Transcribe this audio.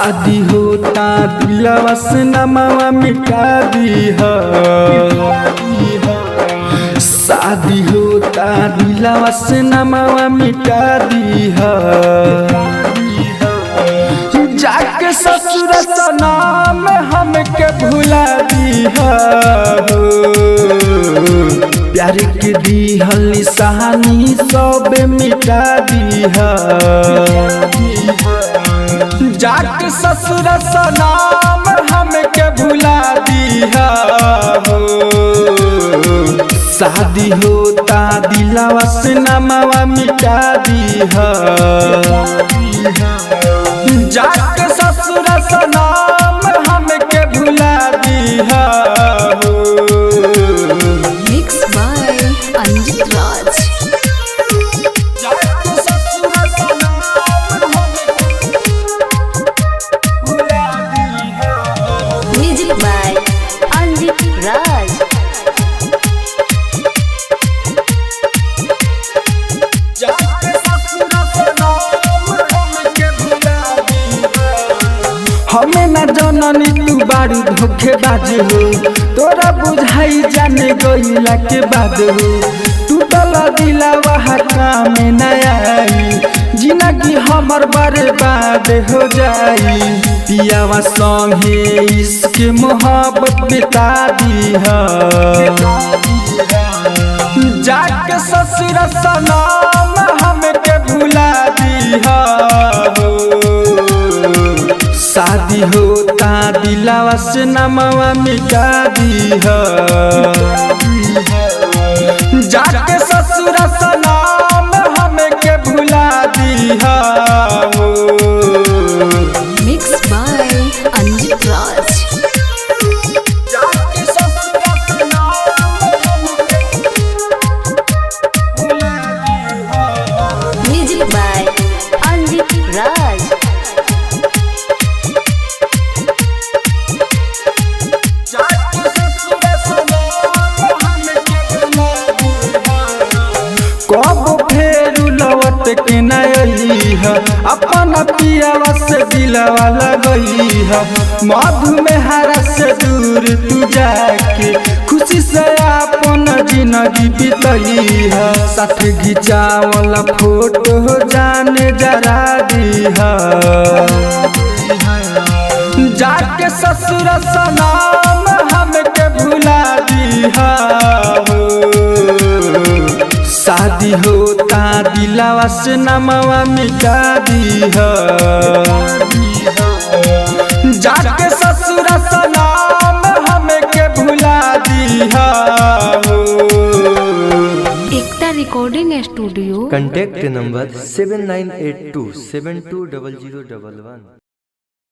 शादी होता दिलवा से नमवा मिटा दीहा। शादी होता दिलवा से नमवा मिटा दीहा। जाके ससुर सनाम हमके भुला दीहा। प्यार के दीहल निशानी सब मिटा दीहा। जाके ससुर सनाम हमके भुला दीहा। शादी होता दिलवा से नमवा मिटा दीहा। जाके ससुर सनाम हमके भुला दीहा। Mix by Anjit Raj. Music by Anjit Raj. हमें न जननी तू बारू धोखेबाज हो। तोरा बुझाई जाने गईला के बाद हो। टूटल दिलवा काम न आई। जिंदगी हमर बर्बाद हो जाई। पियावा संगे इश्क मोहब्बत बिता दीहा। जाके ससुर सनाम हमके भुला दीहा। शादी होता दिलवा से नमवा मिटा दीहा। जाके ससुर सनाम हमके भुला दीहा। Mix by Anjit Raj. Music by Anjit Raj. कब फेर लौट के न अइहा। अपन पियावा से दिलवा लगइहा। मधु में हरा से दूर तू जाके खुशी से अपन जिंदगी बितइहा। साथ घिचावल फोटो जाने जरा दीहा। जाके ससुर सनाम हमके भुला दीहा। शादी होता दिलवा से नमवा मिटा दीहा। जाके ससुर सनाम हमके भुला दीहा। एकता रिकॉर्डिंग स्टूडियो। Contact number 7982720011।